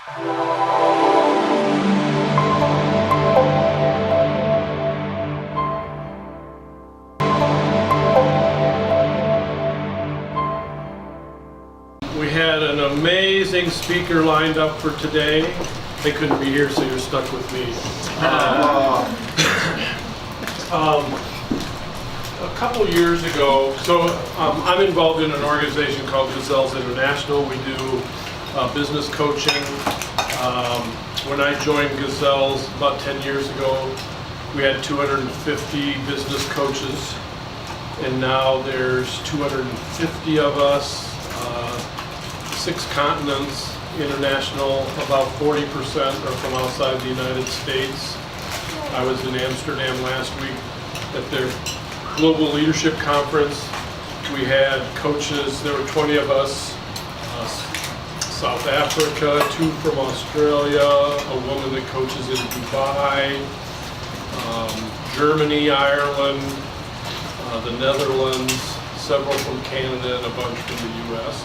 We had an amazing speaker lined up for today. They couldn't be here, so you're stuck with me. A couple years ago, I'm involved in an organization called Gazelles International. We do business coaching. When I joined Gazelles about 10 years ago, we had 250 business coaches, and now there's 250 of us. 6 continents, international, about 40% are from outside the United States. I was in Amsterdam last week at their Global Leadership Conference. We had coaches, there were 20 of us, South Africa, 2 from Australia, a woman that coaches in Dubai, Germany, Ireland, the Netherlands, several from Canada, and a bunch from the US.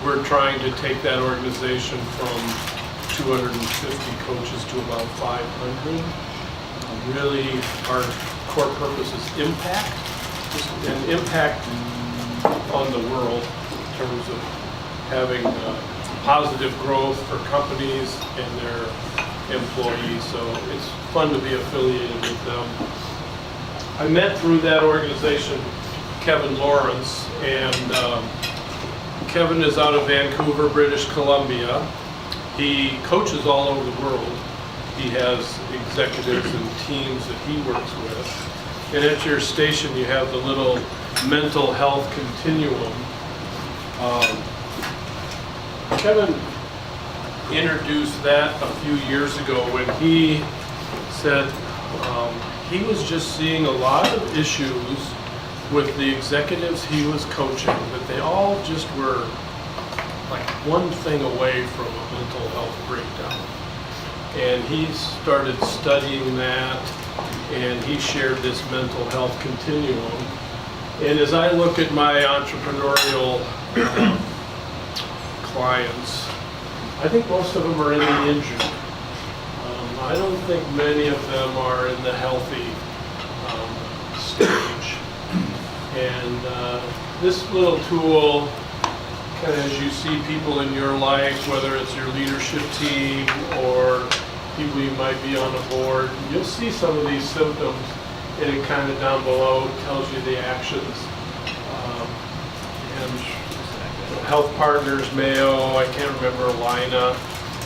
We're trying to take that organization from 250 coaches to about 500. Really, our core purpose is impact, and impact on the world in terms of having positive growth for companies and their employees. So it's fun to be affiliated with them. I met through that organization Kevin Lawrence, and Kevin is out of Vancouver, British Columbia. He coaches all over the world. He has executives and teams that he works with. And at your station, you have the little mental health continuum. Kevin introduced that a few years ago when he said he was just seeing a lot of issues with the executives he was coaching, that they all just were like one thing away from a mental health breakdown. And he started studying that, and he shared this mental health continuum. And as I look at my entrepreneurial clients, I think most of them are in the injured. I don't think many of them are in the healthy stage. And this little tool, kind of as you see people in your life, whether it's your leadership team or people you might be on a board, you'll see some of these symptoms, and it kind of down below tells you the actions. And Health Partners, Mayo, I can't remember, Lina,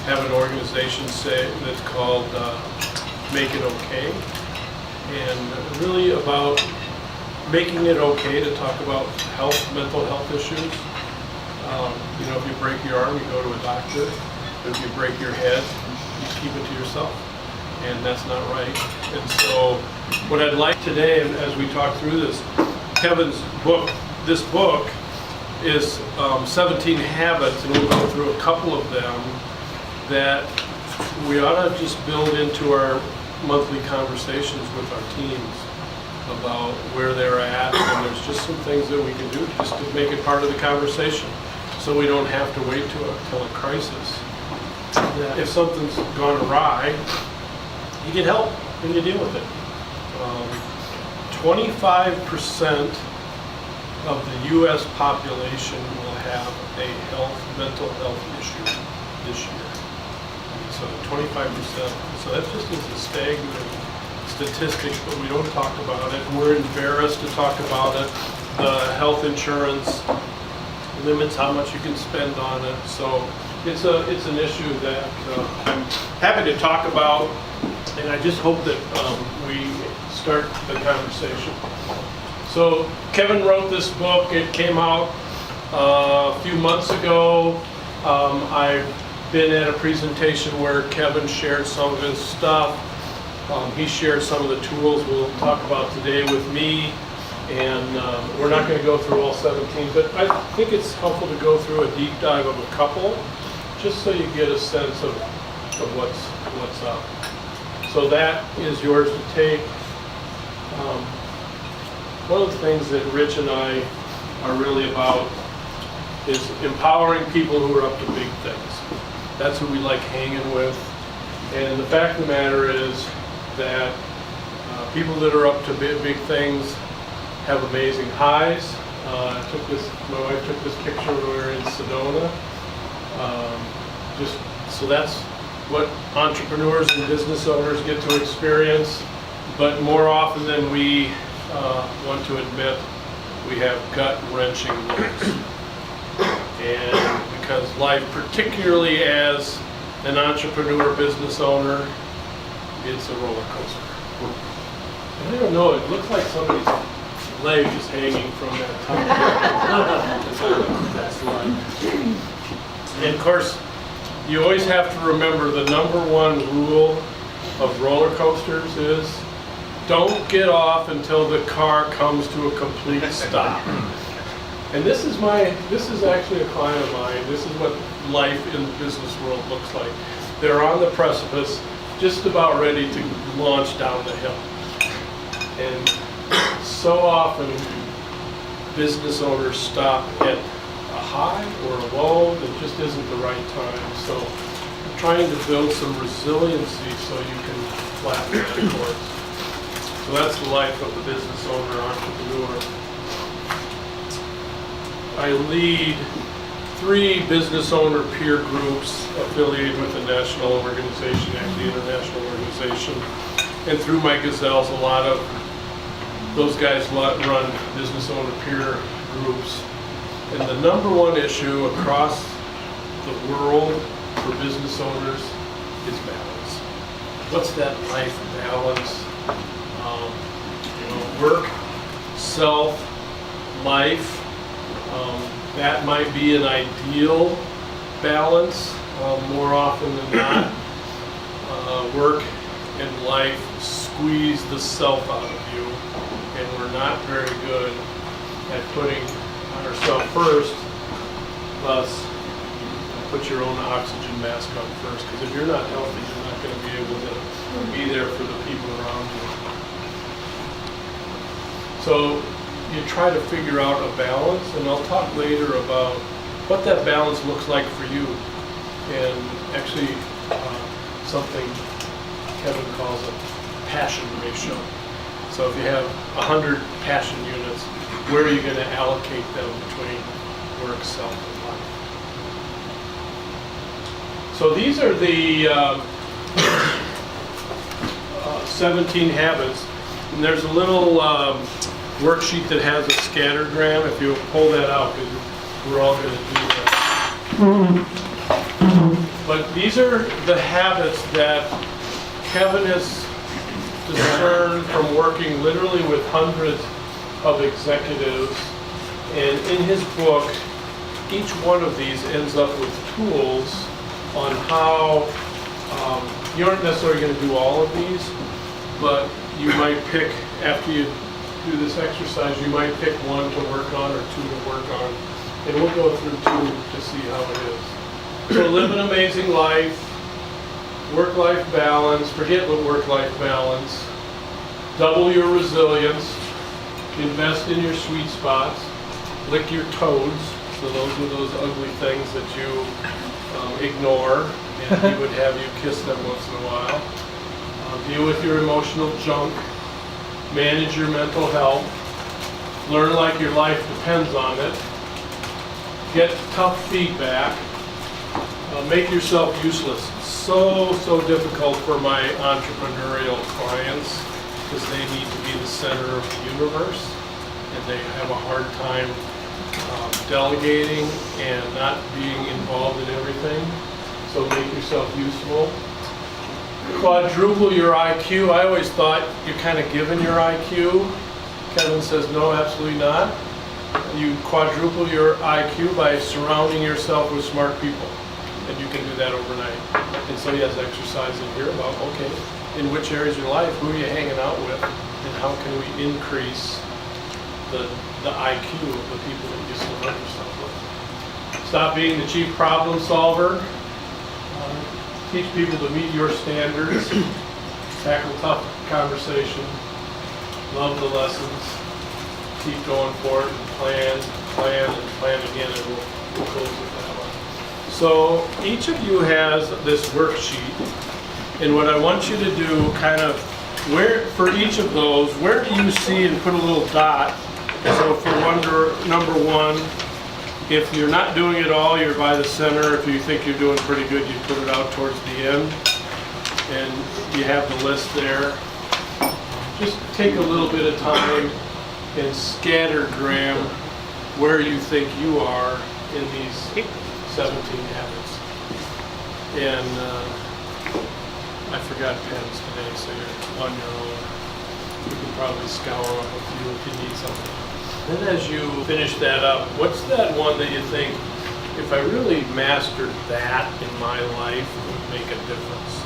have an organization that's called Make It Okay, and really about making it okay to talk about health, mental health issues. If you break your arm, you go to a doctor. If you break your head, you keep it to yourself. And that's not right. And so what I'd like today, as we talk through this, Kevin's book, this book is 17 habits, and we'll go through a couple of them that we ought to just build into our monthly conversations with our teams about where they're at, and there's just some things that we can do just to make it part of the conversation so we don't have to wait till a crisis. If something's gone awry, you get help and you deal with it. 25% of the U.S. population will have a mental health issue this year. So 25%. So that just is a staggering statistic, but we don't talk about it. We're embarrassed to talk about it. The health insurance limits how much you can spend on it. So it's an issue that I'm happy to talk about, and I just hope that we start the conversation. So Kevin wrote this book. It came out a few months ago. I've been at a presentation where Kevin shared some of his stuff. He shared some of the tools we'll talk about today with me, and we're not going to go through all 17, but I think it's helpful to go through a deep dive of a couple, just so you get a sense of what's up. So that is yours to take. One of the things that Rich and I are really about is empowering people who are up to big things. That's who we like hanging with. And the fact of the matter is that people that are up to big things have amazing highs. My wife took this picture when we were in Sedona. So that's what entrepreneurs and business owners get to experience. But more often than we want to admit, we have gut-wrenching lows. And because life, particularly as an entrepreneur business owner, it's a roller coaster. And I don't know, it looks like somebody's leg is hanging from that top. That's life. And of course, you always have to remember the number one rule of roller coasters is don't get off until the car comes to a complete stop. And this is actually a client of mine. This is what life in the business world looks like. They're on the precipice, just about ready to launch down the hill. And so often, business owners stop at a high or a low that just isn't the right time. So I'm trying to build some resiliency so you can flatten that course. So that's the life of the business owner, entrepreneur. I lead 3 business owner peer groups affiliated with a national organization, actually international organization. And through my gazelles, a lot of those guys run business owner peer groups. And the number one issue across the world for business owners is balance. What's that life balance? Work, self, life. That might be an ideal balance more often than not. Work and life squeeze the self out of you, and we're not very good at putting ourselves first. Thus, put your own oxygen mask on first, because if you're not healthy, you're not going to be able to be there for the people around you. So you try to figure out a balance, and I'll talk later about what that balance looks like for you, and actually something Kevin calls a passion ratio. So if you have 100 passion units, where are you going to allocate them between work, self, and life? So these are the 17 habits, and there's a little worksheet that has a scattergram. If you'll pull that out, because we're all going to do that. But these are the habits that Kevin has discerned from working literally with hundreds of executives. And in his book, each one of these ends up with tools on how you aren't necessarily going to do all of these, but you might pick, after you do this exercise, you might pick 1 to work on or 2 to work on. And we'll go through 2 to see how it is. So live an amazing life, work-life balance, forget what work-life balance, double your resilience, invest in your sweet spots, lick your toads, so those are those ugly things that you ignore, and he would have you kiss them once in a while. Deal with your emotional junk, manage your mental health, learn like your life depends on it, get tough feedback, make yourself useless. So difficult for my entrepreneurial clients because they need to be the center of the universe, and they have a hard time delegating and not being involved in everything. So make yourself useful. Quadruple your IQ. I always thought you're kind of given your IQ. Kevin says no, absolutely not. You quadruple your IQ by surrounding yourself with smart people, and you can do that overnight. And so he has exercise in here about, okay, in which areas of your life, who are you hanging out with, and how can we increase the IQ of the people that you surround yourself with. Stop being the chief problem solver. Teach people to meet your standards. Tackle tough conversation. Love the lessons. Keep going for it and plan again, and we'll we'll close with that one. So each of you has this worksheet, and what I want you to do, kind of, where for each of those, where do you see, and put a little dot. So for number one, if you're not doing it all, you're by the center. If you think you're doing pretty good, you put it out towards the end, and you have the list there. Just take a little bit of time and scattergram where you think you are in these 17 habits. And I forgot pens today, so you're on your own. You can probably scour up a few if you need something. Then as you finish that up, what's that one that you think, if I really mastered that in my life, it would make a difference?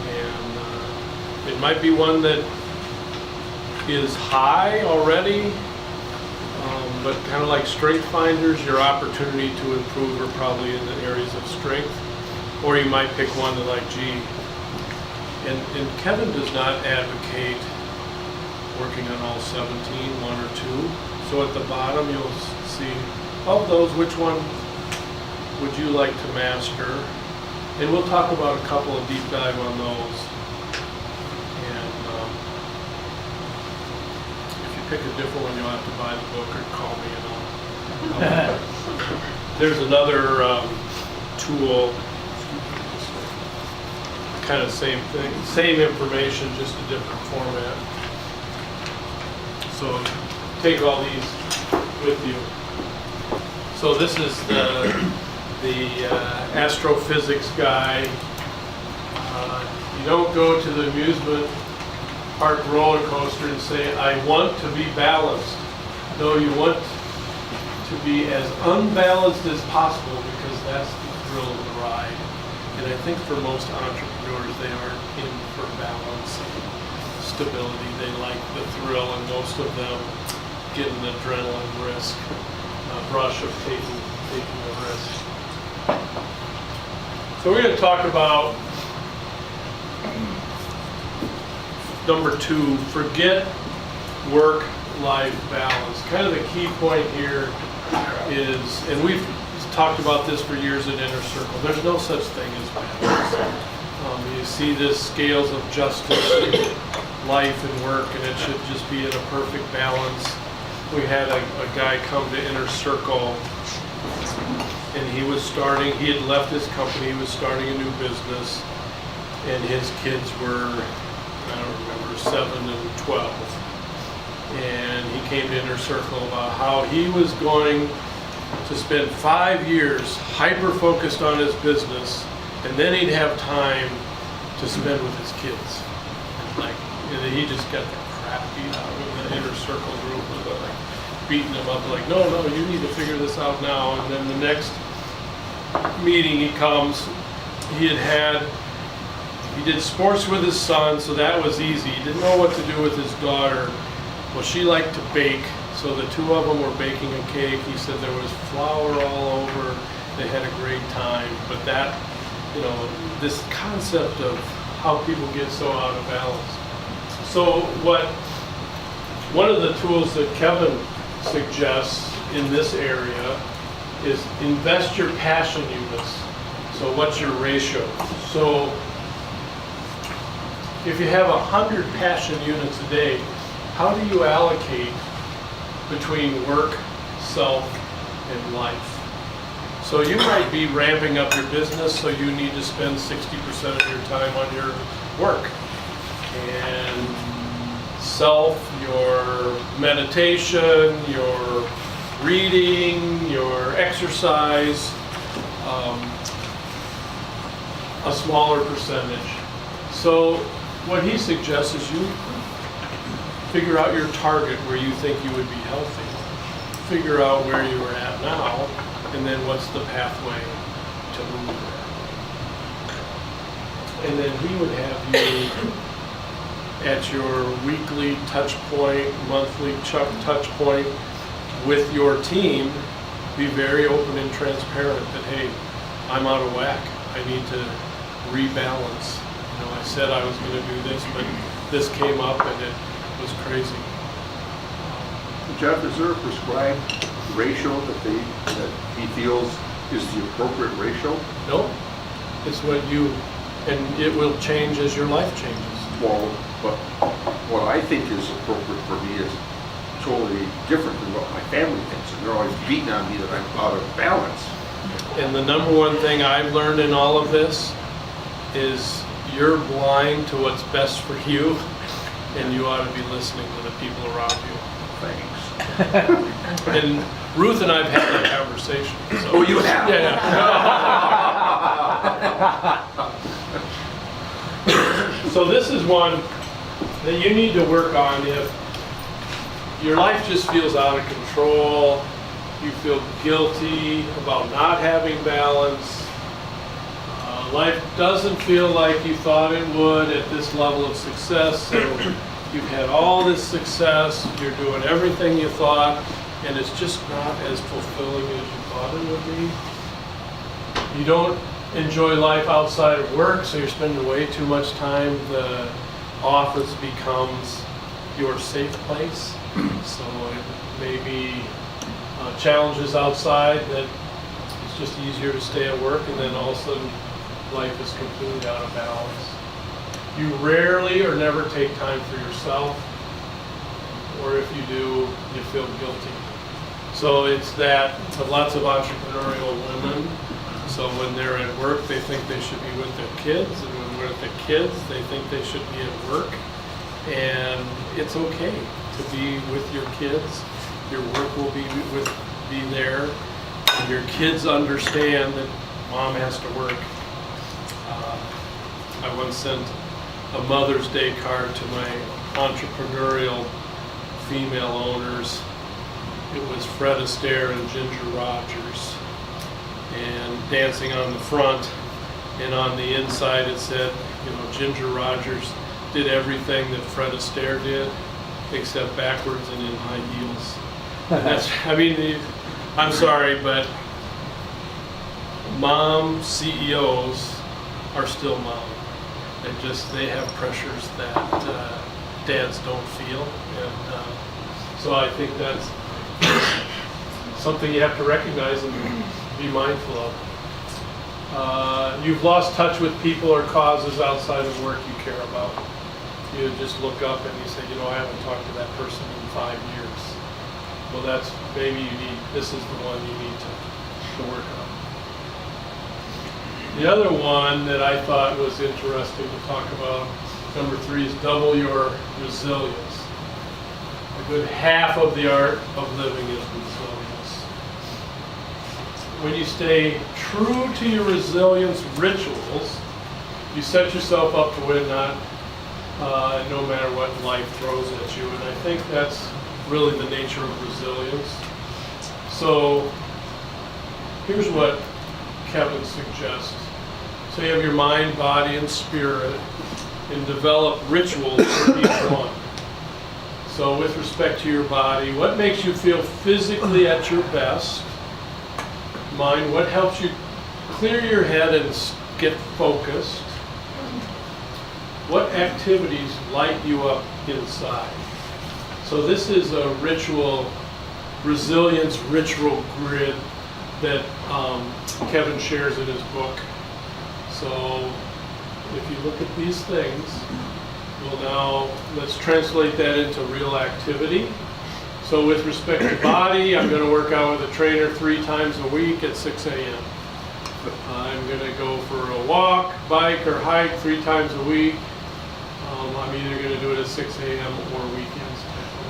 And it might be one that is high already, but kind of like strength finders, your opportunity to improve are probably in the areas of strength. Or you might pick one that like, gee, and Kevin does not advocate working on all 17, one or two. So at the bottom you'll see, of those, which one would you like to master? And we'll talk about a couple of deep dive on those. And if you pick a different one, you'll have to buy the book or call me and I'll there's another tool, kind of same thing, same information, just a different format. So take all these with you. So this is the astrophysics guy. You don't go to the amusement park roller coaster and say, I want to be balanced. No, you want to be as unbalanced as possible, because that's the thrill of the ride. And I think for most entrepreneurs, they aren't in for balance and stability. They like the thrill, and most of them get an adrenaline risk, rush of taking a risk. So we're going to talk about number 2, forget work-life balance. Kind of the key point here is, and we've talked about this for years at Inner Circle, there's no such thing as balance. You see this scales of justice in life and work, and it should just be in a perfect balance. We had a guy come to Inner Circle, and he had left his company, he was starting a new business, and his kids were, I don't remember, 7 and 12. And he came to Inner Circle about how he was going to spend 5 years hyper-focused on his business, and then he'd have time to spend with his kids. Like, he just got the crap beat out of him. The Inner Circle group was like beating him up, like, no, you need to figure this out now. And then the next meeting he comes, he did sports with his son, so that was easy. He didn't know what to do with his daughter. Well, she liked to bake, so the two of them were baking a cake. He said there was flour all over. They had a great time. But that, this concept of how people get so out of balance. So one of the tools that Kevin suggests in this area is invest your passion units. So what's your ratio? So if you have 100 passion units a day, how do you allocate between work, self, and life? So you might be ramping up your business, so you need to spend 60% of your time on your work. And self, your meditation, your reading, your exercise, a smaller percentage. So what he suggests is you figure out your target where you think you would be healthy. Figure out where you are at now, and then what's the pathway to move there. And then he would have you at your weekly touch point, monthly touch point with your team, be very open and transparent that, hey, I'm out of whack. I need to rebalance. I said I was going to do this, but this came up and it was crazy. Jeff, is there a prescribed ratio that he feels is the appropriate ratio? No, it's and it will change as your life changes. Well, but what I think is appropriate for me is totally different than what my family thinks, and they're always beating on me that I'm out of balance. And the number one thing I've learned in all of this is you're blind to what's best for you, and you ought to be listening to the people around you. Thanks. And Ruth and I've had that conversation. So. Oh, you have? Yeah. So this is one that you need to work on if your life just feels out of control, you feel guilty about not having balance, life doesn't feel like you thought it would at this level of success, so you've had all this success, you're doing everything you thought, and it's just not as fulfilling as you thought it would be. You don't enjoy life outside of work, so you're spending way too much time. The office becomes your safe place, so it may be challenges outside that it's just easier to stay at work, and then all of a sudden life is completely out of balance. You rarely or never take time for yourself, or if you do, you feel guilty. So it's that of lots of entrepreneurial women. So when they're at work, they think they should be with their kids, and when we're with the kids, they think they should be at work. And it's okay to be with your kids. Your work will be there, and your kids understand that mom has to work. I once sent a Mother's Day card to my entrepreneurial female owners. It was Fred Astaire and Ginger Rogers, and dancing on the front, and on the inside it said, Ginger Rogers did everything that Fred Astaire did, except backwards and in high heels. And I'm sorry, but mom CEOs are still mom. They have pressures that dads don't feel, and so I think that's something you have to recognize and be mindful of. You've lost touch with people or causes outside of work you care about. You just look up and you say, I haven't talked to that person in 5 years. Well, that's maybe this is the one you need to work on. The other one that I thought was interesting to talk about, number 3, is double your resilience. A good half of the art of living is resilience. When you stay true to your resilience rituals, you set yourself up to win, no matter what life throws at you. And I think that's really the nature of resilience. So here's what Kevin suggests. So you have your mind, body, and spirit, and develop rituals for each one. So with respect to your body, what makes you feel physically at your best? Mind, what helps you clear your head and get focused? What activities light you up inside? So this is a resilience ritual grid that Kevin shares in his book. So if you look at these things, let's translate that into real activity. So with respect to body, I'm going to work out with a trainer 3 times a week at 6 a.m. I'm going to go for a walk, bike, or hike 3 times a week. I'm either going to do it at 6 a.m. or weekends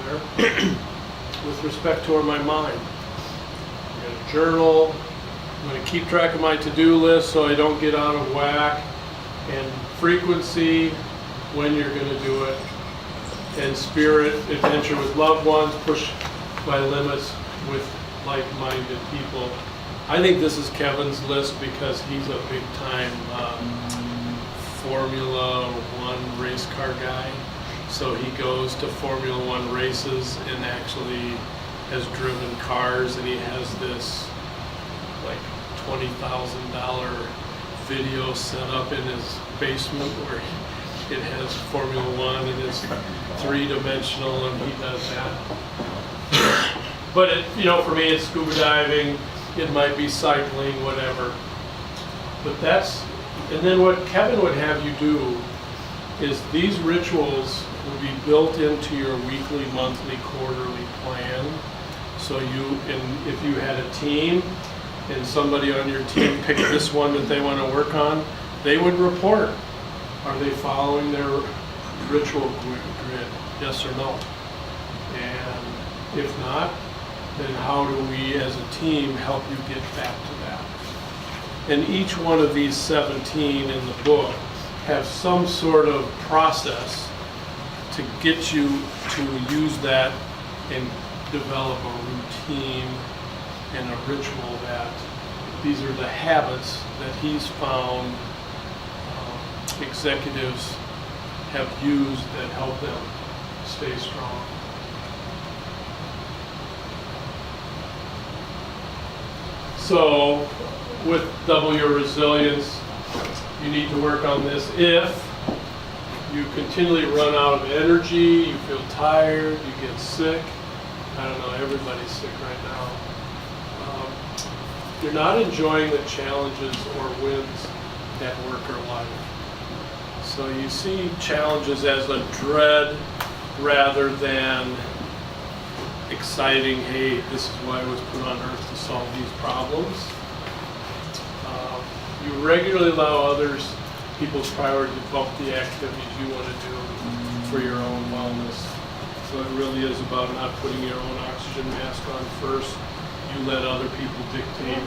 there. With respect to my mind, I'm going to journal. I'm going to keep track of my to-do list so I don't get out of whack. And frequency, when you're going to do it. And spirit, adventure with loved ones, push my limits with like-minded people. I think this is Kevin's list because he's a big-time Formula One race car guy. So he goes to Formula One races and actually has driven cars, and he has this like $20,000 video set up in his basement where it has Formula One and it's 3-dimensional, and he does that. But it, for me, it's scuba diving, it might be cycling, whatever. But and then what Kevin would have you do is these rituals will be built into your weekly, monthly, quarterly plan. So if you had a team and somebody on your team picked this one that they want to work on, they would report. Are they following their ritual grid? Yes or no? And if not, then how do we as a team help you get back to that? And each one of these 17 in the book have some sort of process to get you to use that and develop a routine and a ritual that these are the habits that he's found executives have used that help them stay strong. So with double your resilience, you need to work on this. If you continually run out of energy, you feel tired, you get sick, I don't know, everybody's sick right now. You're not enjoying the challenges or wins at work or life. So you see challenges as a dread rather than exciting, hey, this is why I was put on earth to solve these problems. You regularly allow people's priority to bump the activities you want to do for your own wellness. So it really is about not putting your own oxygen mask on first. You let other people dictate.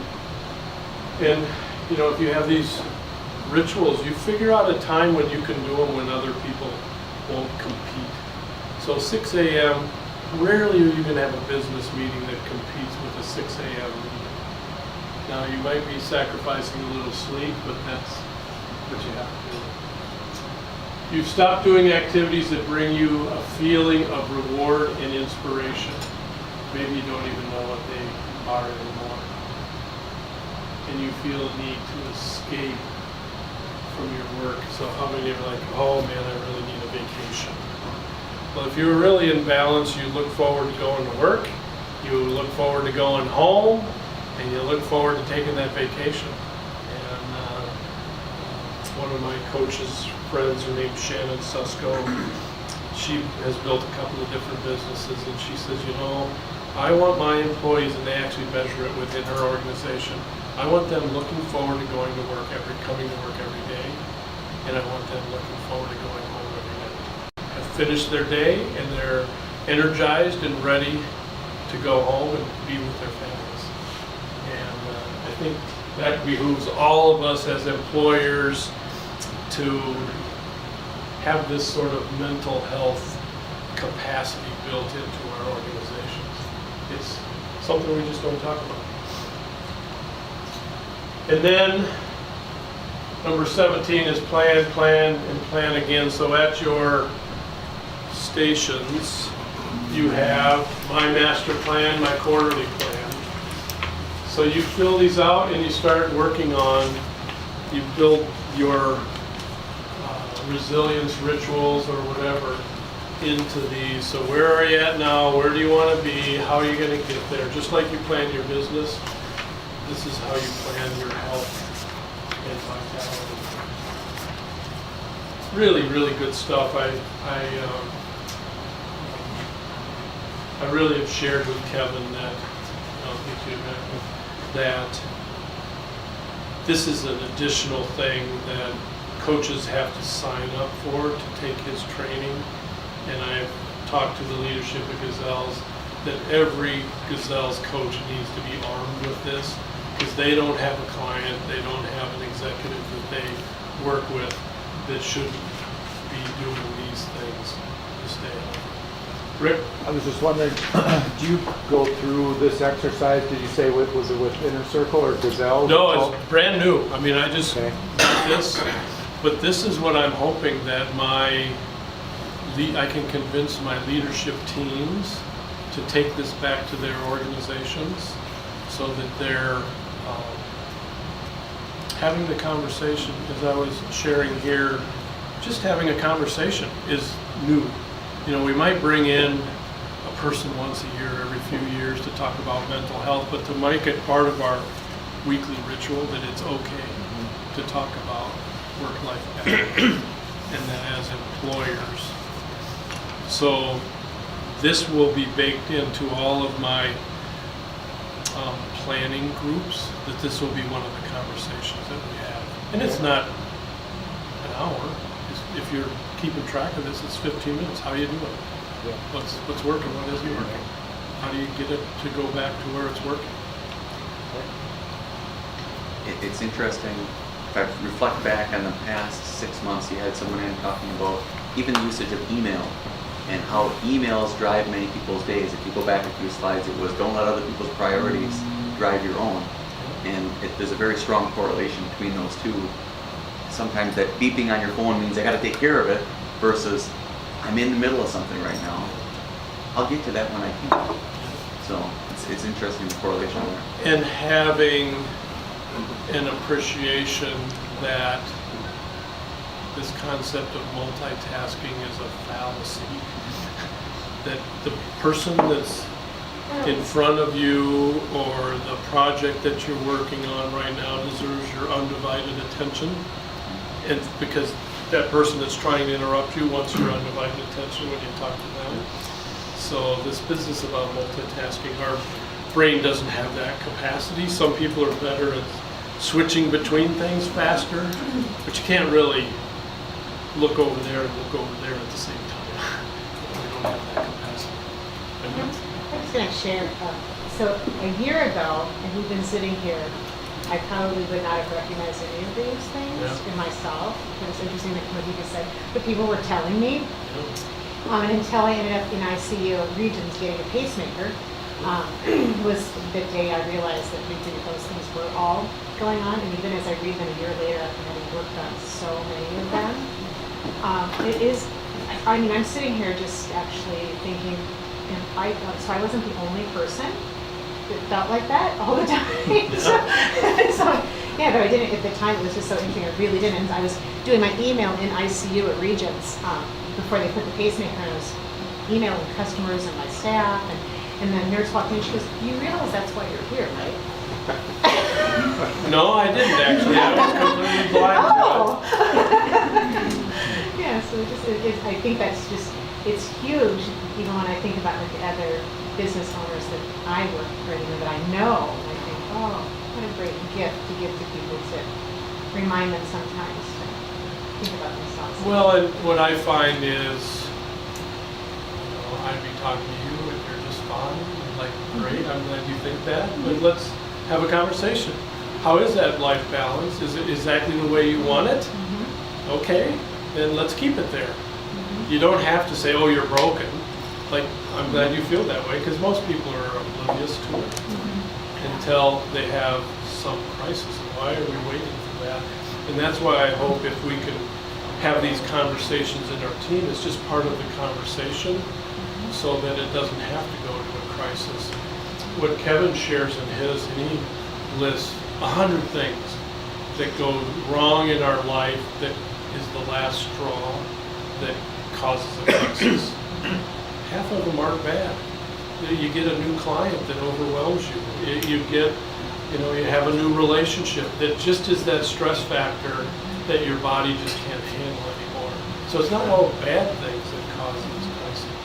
And, if you have these rituals, you figure out a time when you can do them when other people won't compete. So 6 a.m., rarely are you going to have a business meeting that competes with a 6 a.m. meeting. Now, you might be sacrificing a little sleep, but that's what you have to do. You've stopped doing activities that bring you a feeling of reward and inspiration. Maybe you don't even know what they are anymore. And you feel a need to escape from your work. So how many are like, oh man, I really need a vacation? Well, if you're really in balance, you look forward to going to work, you look forward to going home, and you look forward to taking that vacation. And one of my coach's friends, her name's Shannon Susko, she has built a couple of different businesses, and she says, I want my employees, and they actually measure it within her organization, I want them looking forward to going to work coming to work every day, and I want them looking forward to going home every night. Have finished their day, and they're energized and ready to go home and be with their families. And I think that behooves all of us as employers to have this sort of mental health capacity built into our organizations. It's something we just don't talk about. And then number 17 is plan, and plan again. So at your stations, you have my master plan, my quarterly plan. So you fill these out and you start working on, you build your resilience rituals or whatever into these. So where are you at now? Where do you want to be? How are you going to get there? Just like you plan your business, this is how you plan your health and vitality. Really, really good stuff. I really have shared with Kevin that, that this is an additional thing that coaches have to sign up for to take his training. And I've talked to the leadership of Gazelles that every Gazelles coach needs to be armed with this, because they don't have a client, they don't have an executive that they work with that should be doing these things to stay healthy. Rick? I was just wondering, do you go through this exercise? Did you say, was it with Inner Circle or Gazelle? No, it's brand new. I mean, I just Okay. got this, but this is what I'm hoping that I can convince my leadership teams to take this back to their organizations so that they're having the conversation. As I was sharing here, just having a conversation is new. We might bring in a person once a year, every few years to talk about mental health, but to make it part of our weekly ritual that it's okay to talk about work-life balance and that as employers. So this will be baked into all of my planning groups, that this will be one of the conversations that we have. And it's not an hour. If you're keeping track of this, it's 15 minutes. How you doing? Yeah. What's working? What isn't working? How do you get it to go back to where it's working? It's interesting. If I reflect back on the past 6 months, you had someone in talking about even the usage of email and how emails drive many people's days. If you go back a few slides, it was don't let other people's priorities drive your own. And there's a very strong correlation between those two. Sometimes that beeping on your phone means I got to take care of it versus I'm in the middle of something right now. I'll get to that when I can. So it's interesting, the correlation there. And having an appreciation that this concept of multitasking is a fallacy. That the person that's in front of you or the project that you're working on right now deserves your undivided attention. And because that person that's trying to interrupt you wants your undivided attention when you talk to them. So this business about multitasking, our brain doesn't have that capacity. Some people are better at switching between things faster, but you can't really look over there and look over there at the same time. We don't have that capacity. I'm just going to share. So a year ago, and we've been sitting here, I probably would not have recognized any of these things in myself. It was interesting that what you just said, but people were telling me. Until I ended up in ICU Regions getting a pacemaker, was the day I realized that those things were all going on. And even as I read them a year later after having worked on so many of them, it is, I mean, I'm sitting here just actually thinking, so I wasn't the only person that felt like that all the time. so, yeah, but I didn't, at the time it was just so interesting, I really didn't. And I was doing my email in ICU at Regions before they put the pacemaker, and I was emailing customers and my staff, and the nurse walked in and she goes, you realize that's why you're here, right? No, I didn't actually. I was completely blind to it. Yeah, so I think that's just, it's huge, even when I think about like the other business owners that I work with, that I know, I think, oh, what a great gift to give to people to remind them sometimes to think about themselves. Well, and what I find is, I'd be talking to you and you're just fine. I'm like, great, I'm glad you think that, but let's have a conversation. How is that life balance? Is it exactly the way you want it? Mm-hmm. Okay, then let's keep it there. Mm-hmm. You don't have to say, oh, you're broken. Like, I'm glad you feel that way, because most people are oblivious to it until they have some crisis. And why are we waiting for that? And that's why I hope if we can have these conversations in our team, it's just part of the conversation so that it doesn't have to go to a crisis. What Kevin shares in his, and he lists 100 things that go wrong in our life that is the last straw that causes a crisis. Half of them aren't bad. You get a new client that overwhelms you. You get, you have a new relationship that just is that stress factor that your body just can't handle anymore. So it's not all bad things that cause these crises.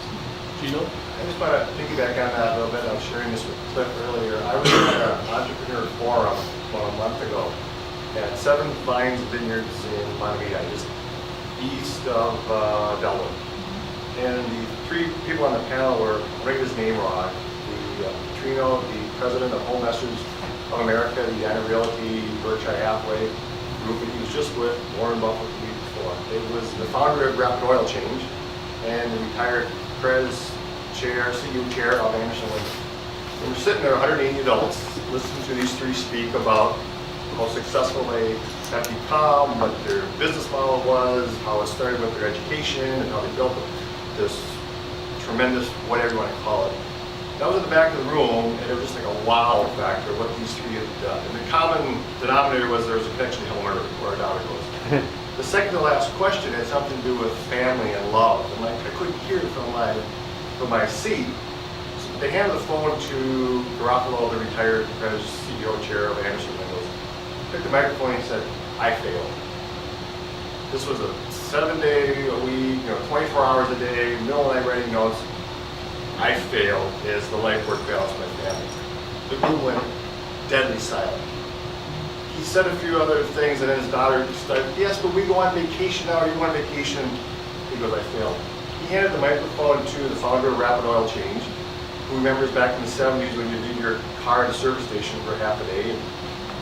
Gino? I just want to piggyback on that a little bit. I was sharing this with Cliff earlier. I was at an entrepreneur forum about a month ago at 7 Vines Vineyards in Monterey, just east of Delaware. And the 3 people on the panel were, I'll break his name wrong, Trino, the president of Home Messers of America, the Anna Realty, Berkshire Hathaway group that he was just with, Warren Buffett the week before. It was the founder of Rapid Oil Change and the retired Prez chair, CEO chair of Anderson Lane. And we're sitting there, 180 adults, listening to these 3 speak about how successful they have become, what their business model was, how it started with their education, and how they built this tremendous, whatever you want to call it. That was in the back of the room, and it was just like a wow factor what these 3 had done. And the common denominator was there was a connection to Helmer, where our daughter goes. The second to last question had something to do with family and love. And I couldn't hear it from my seat. they handed the phone to Garofalo, the retired CEO chair of Anderson Windows. Took the microphone and he said, "I failed." This was a 7-day a week, 24 hours a day, middle of the night writing notes. "I failed" is the life work balance of my family. The room went deadly silent. He said a few other things, and then his daughter started, "Yes, but we go on vacation now. You go on vacation?" He goes, "I failed." He handed the microphone to the founder of Rapid Oil Change, who remembers back in the 70s when you did your car at a service station for half a day and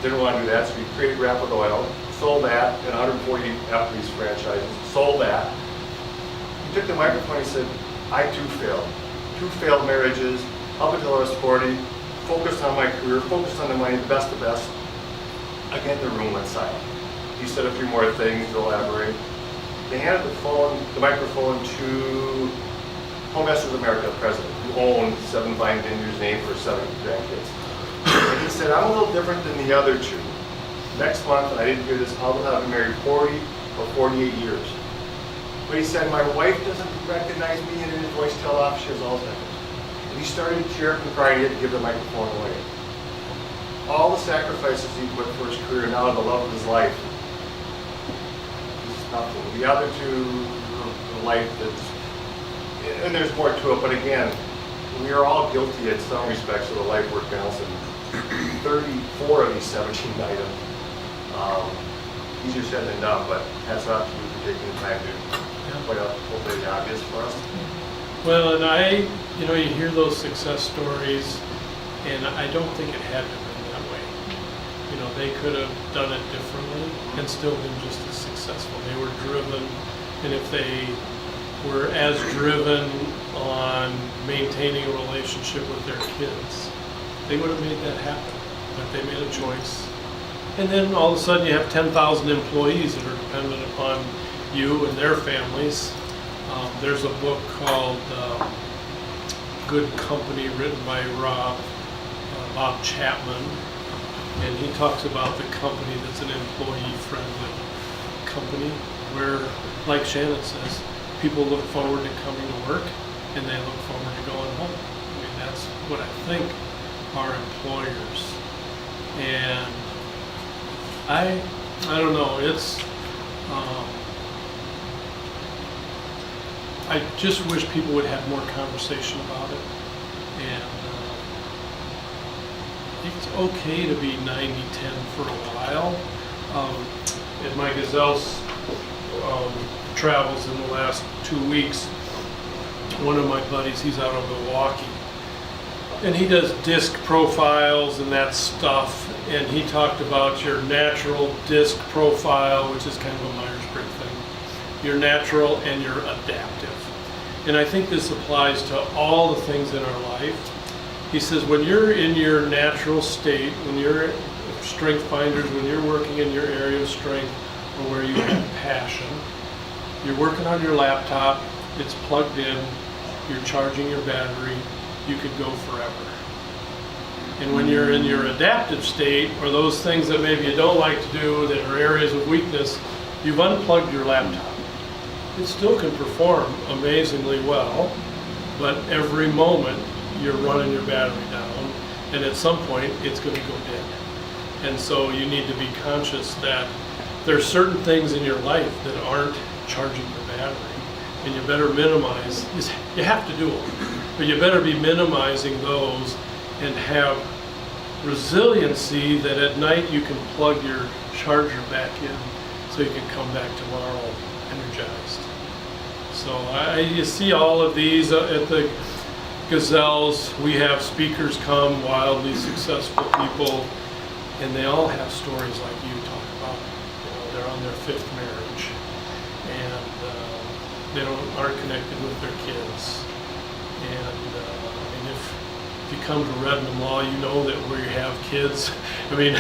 didn't want to do that, so he created Rapid Oil, sold that, and 140 Applebee's franchises, sold that. He took the microphone and he said, "I too failed. 2 failed marriages, up until I was 40, focused on my career, focused on the money, the best of the best." Again, the room went silent. He said a few more things to elaborate. They handed the microphone to Home Investors America, the president, who owned 7 Vine Vineyards, named for 7 grandkids. And he said, "I'm a little different than the other 2. Next month," and I didn't hear this, "I'll have been married 40 or 48 years. But he said, my wife doesn't recognize me," and in his voice tell off she has Alzheimer's. And he started tearing up and crying. He had to give the microphone away. All the sacrifices he put for his career, now the love of his life, is nothing. The other 2, the life that's, and there's more to it, but again, we are all guilty in some respects of the life work balance, and 34 of these 17 items. Easier said than done, but hats off to you for taking the time to point out hopefully the obvious for us. Well, and you hear those success stories, and I don't think it had to have been that way. They could have done it differently and still been just as successful. They were driven, and if they were as driven on maintaining a relationship with their kids, they would have made that happen. But they made a choice. And then all of a sudden you have 10,000 employees that are dependent upon you and their families. There's a book called Good Company, written by Bob Chapman, and he talks about the company that's an employee-friendly company where, like Shannon says, people look forward to coming to work and they look forward to going home. I mean, that's what I think are employers. And I don't know, it's, I just wish people would have more conversation about it. And it's okay to be 90-10 for a while. In my Gazelle's travels in the last 2 weeks, one of my buddies, he's out of Milwaukee, and he does disc profiles and that stuff, and he talked about your natural disc profile, which is kind of a Myers-Briggs thing. You're natural and you're adaptive. And I think this applies to all the things in our life. He says when you're in your natural state, when you're strength finders, when you're working in your area of strength or where you have passion, you're working on your laptop, it's plugged in, you're charging your battery, you could go forever. And when you're in your adaptive state, or those things that maybe you don't like to do that are areas of weakness, you've unplugged your laptop. It still can perform amazingly well, but every moment you're running your battery down, and at some point it's going to go dead. And so you need to be conscious that there's certain things in your life that aren't charging your battery, and you better minimize, you have to do them, but you better be minimizing those and have resiliency that at night you can plug your charger back in so you can come back tomorrow energized. So you see all of these at the Gazelles. We have speakers come, wildly successful people, and they all have stories like you talk about. They're on their 5th marriage, and they aren't connected with their kids. And if you come to Redmond Law, you know that where you have kids. I mean,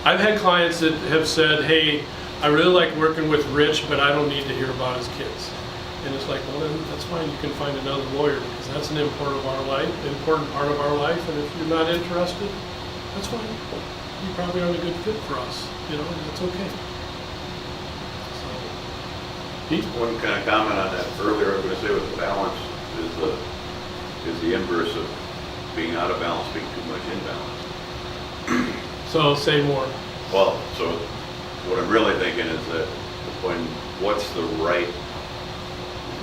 I've had clients that have said, "Hey, I really like working with Rich, but I don't need to hear about his kids." And it's like, well, then that's fine. You can find another lawyer because that's an important part of our life. And if you're not interested, that's fine. You probably aren't a good fit for us, and that's okay. So, Pete? One kind of comment on that earlier, I was going to say with the balance is the inverse of being out of balance, being too much in balance. So say more. Well, so what I'm really thinking is that what's the right,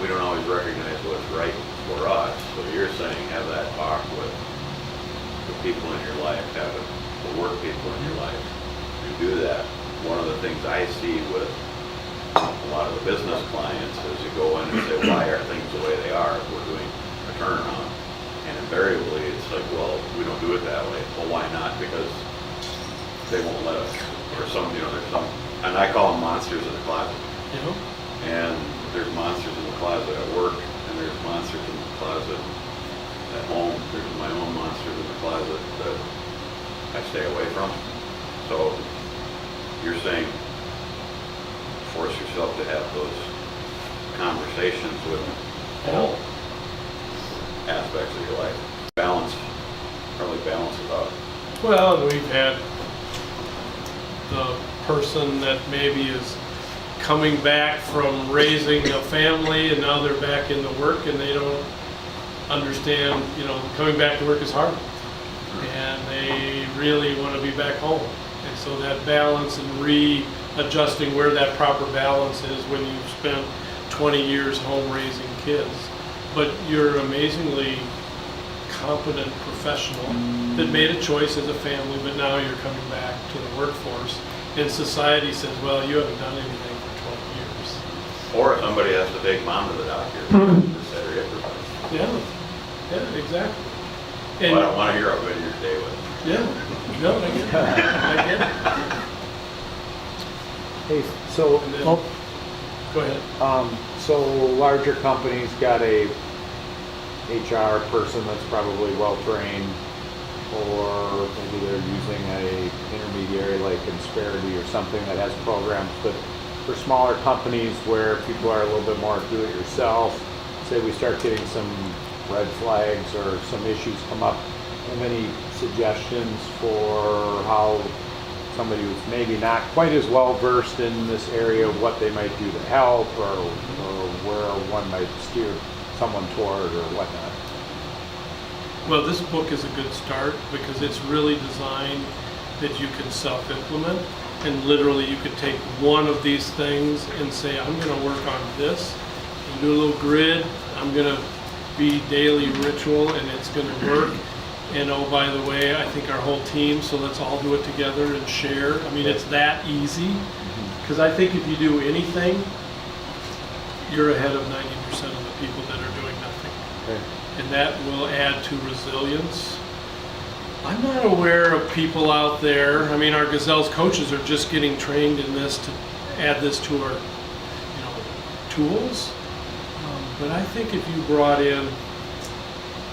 we don't always recognize what's right for us. So you're saying have that talk with the people in your life, have the work people in your life. You do that. One of the things I see with a lot of the business clients is you go in and say, why are things the way they are? We're doing a turnaround. And invariably it's like, well, we don't do it that way. Well, why not? Because they won't let us. Or some, there's some, and I call them monsters in the closet. You know? And there's monsters in the closet at work, and there's monsters in the closet at home. There's my own monsters in the closet that I stay away from. So you're saying force yourself to have those conversations with all aspects of your life. Balance, probably balance it out. Well, and we've had the person that maybe is coming back from raising a family and now they're back into work and they don't understand, coming back to work is hard. And they really want to be back home. And so that balance and readjusting where that proper balance is when you've spent 20 years home raising kids. But you're amazingly competent professional that made a choice as a family, but now you're coming back to the workforce. And society says, well, you haven't done anything for 12 years. Or somebody has to take mom to the doctor. Set her exercise. Yeah, exactly. Well, I don't want to hear how good your day was. Yeah, no, I get it. I get it. Hey, so, And then- Go ahead. so larger companies got a HR person that's probably well-trained, or maybe they're using a intermediary like Insperity or something that has programs. But for smaller companies where people are a little bit more do-it-yourself, say we start getting some red flags or some issues come up, have any suggestions for how somebody who's maybe not quite as well versed in this area, what they might do to help, or where one might steer someone toward or whatnot? Well, this book is a good start because it's really designed that you can self-implement, and literally you could take one of these things and say, I'm going to work on this, and do a little grid, I'm going to be daily ritual, and it's going to work. And oh, by the way, I think our whole team, so let's all do it together and share. I mean, it's that easy, because I think if you do anything, you're ahead of 90% of the people that are doing nothing. Okay. And that will add to resilience. I'm not aware of people out there, I mean, our Gazelles coaches are just getting trained in this to add this to our, tools. But I think if you brought in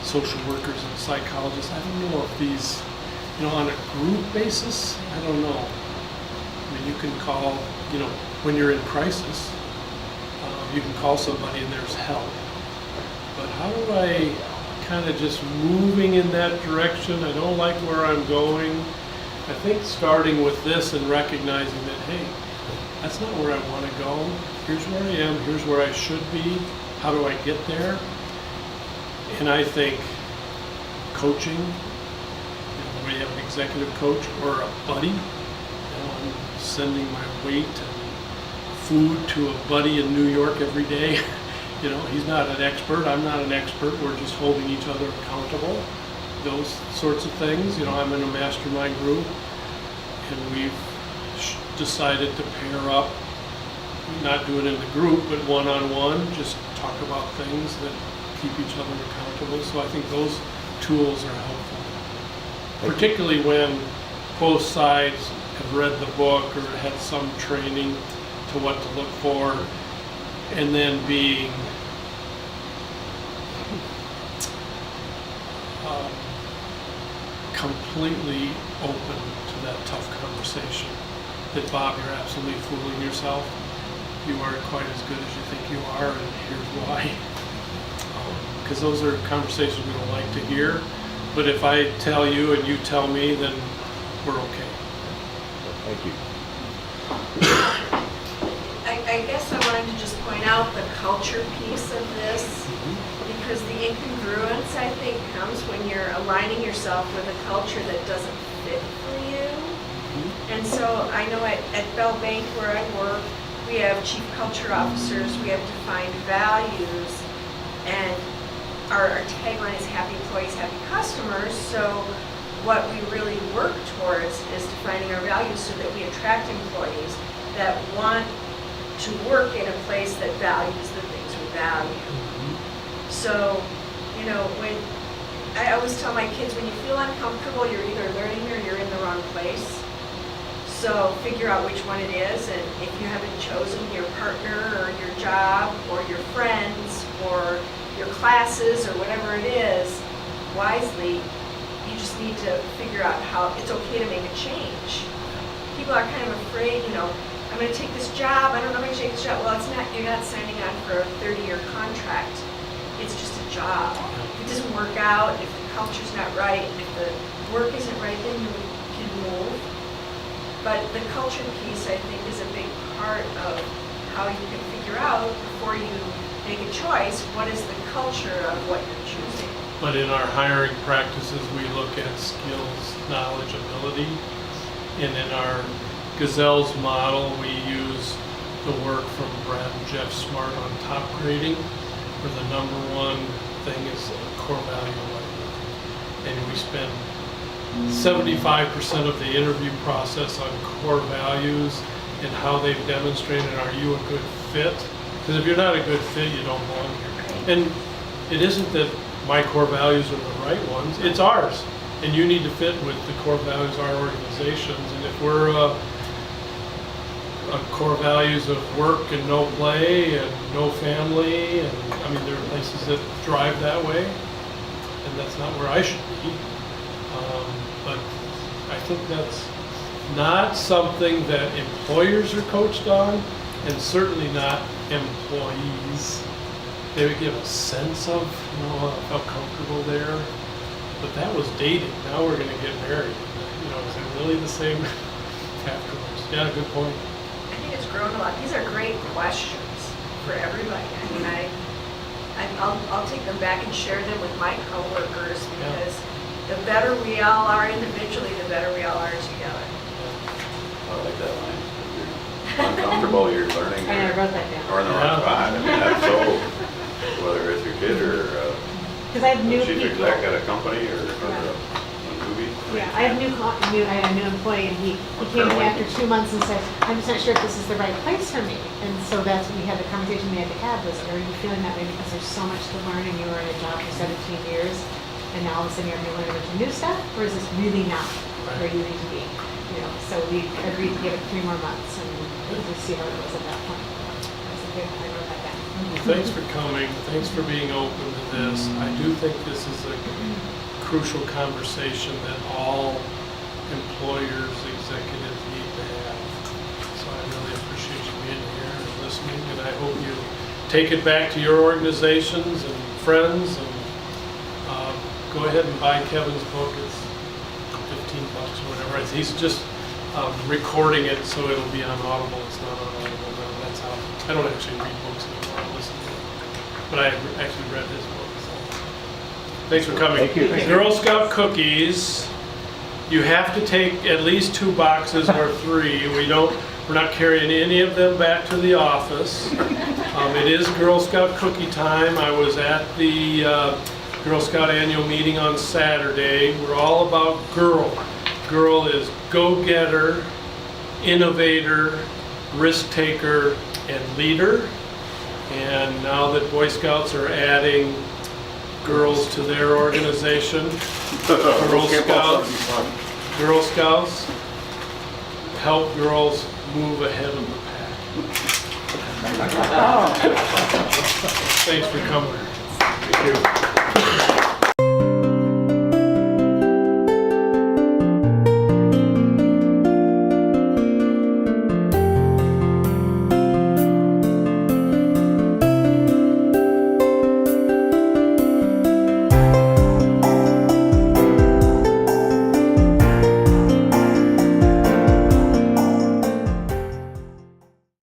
social workers and psychologists, I don't know if these, on a group basis, I don't know. I mean, you can call, when you're in crisis, you can call somebody and there's help. But how do I kind of just moving in that direction? I don't like where I'm going. I think starting with this and recognizing that, hey, that's not where I want to go. Here's where I am. Here's where I should be. How do I get there? And I think coaching, where you have an executive coach or a buddy, I'm sending my weight and food to a buddy in New York every day. He's not an expert, I'm not an expert, we're just holding each other accountable. Those sorts of things. I'm in a mastermind group, and we've decided to pair up, not do it in the group, but one-on-one, just talk about things that keep each other accountable. So I think those tools are helpful, particularly when both sides have read the book or had some training to what to look for, and then being completely open to that tough conversation. That, Bob, you're absolutely fooling yourself. You aren't quite as good as you think you are, and here's why. Because those are conversations we don't like to hear. But if I tell you and you tell me, then we're okay. Thank you. I guess I wanted to just point out the culture piece of this, because the incongruence, I think, comes when you're aligning yourself with a culture that doesn't fit for you. And so I know at Bell Bank where I work, we have chief culture officers, we have defined values, and our tagline is happy employees, happy customers. So what we really work towards is defining our values so that we attract employees that want to work in a place that values the things we value. So, you know, when I always tell my kids, when you feel uncomfortable, you're either learning or you're in the wrong place. So figure out which one it is, and if you haven't chosen your partner or your job or your friends or your classes or whatever it is wisely, you just need to figure out how it's okay to make a change. People are kind of afraid, you know, I'm going to take this job, I don't know if I can take this job. Well, it's not, you're not signing on for a 30-year contract. It's just a job. If it doesn't work out, if the culture's not right, if the work isn't right, then you can move. But the culture piece, I think, is a big part of how you can figure out before you make a choice, what is the culture of what you're choosing. But in our hiring practices, we look at skills, knowledge, ability. And in our Gazelles model, we use the work from Brad and Jeff Smart on top grading, where the number one thing is core value alignment. And we spend 75% of the interview process on core values and how they've demonstrated, are you a good fit? Because if you're not a good fit, you don't belong here. And it isn't that my core values are the right ones, it's ours. And you need to fit with the core values of our organizations. And if we're core values of work and no play and no family, and I mean, there are places that drive that way, and that's not where I should be. But I think that's not something that employers are coached on, and certainly not employees. They would give a sense of, you know, I felt comfortable there, but that was dating. Now we're going to get married. You know, is it really the same afterwards? Yeah, good point. I think it's grown a lot. These are great questions for everybody. I mean, I'll take them back and share them with my coworkers, because the better we all are individually, the better we all are together. I like that line. If you're uncomfortable, you're learning. I wrote that down. Or in the wrong spot. I mean, that's so, whether it's your kid or Because I have new chief people. exec at a company or a movie. Yeah, I have I had a new employee, and he came to me after 2 months and said, I'm just not sure if this is the right place for me. And so that's when we had the conversation we had to have, was, are you feeling that way because there's so much to learn and you were in a job for 17 years and now all of a sudden you're going to learn a bunch of new stuff, or is this really not where you need to be? You know, so we agreed to give it 3 more months and we'll just see how it goes at that point. That's a good, I wrote that down. Well, thanks for coming. Thanks for being open to this. I do think this is a crucial conversation that all employers, executives need to have. So I really appreciate you being here and listening, and I hope you take it back to your organizations and friends, and go ahead and buy Kevin's book. It's $15 or whatever. He's just recording it, so it'll be on Audible. It's not on Audible now. That's how. I don't actually read books anymore. I listen to them. But I actually read his book. So. Thanks for coming. Thank you. Girl Scout cookies. You have to take at least 2 boxes or 3. We're not carrying any of them back to the office. It is Girl Scout cookie time. I was at the Girl Scout annual meeting on Saturday. We're all about girl. Girl is go-getter, innovator, risk-taker, and leader. And now that Boy Scouts are adding girls to their organization, Girl Scouts help girls move ahead of the pack. Thanks for coming. Thank you.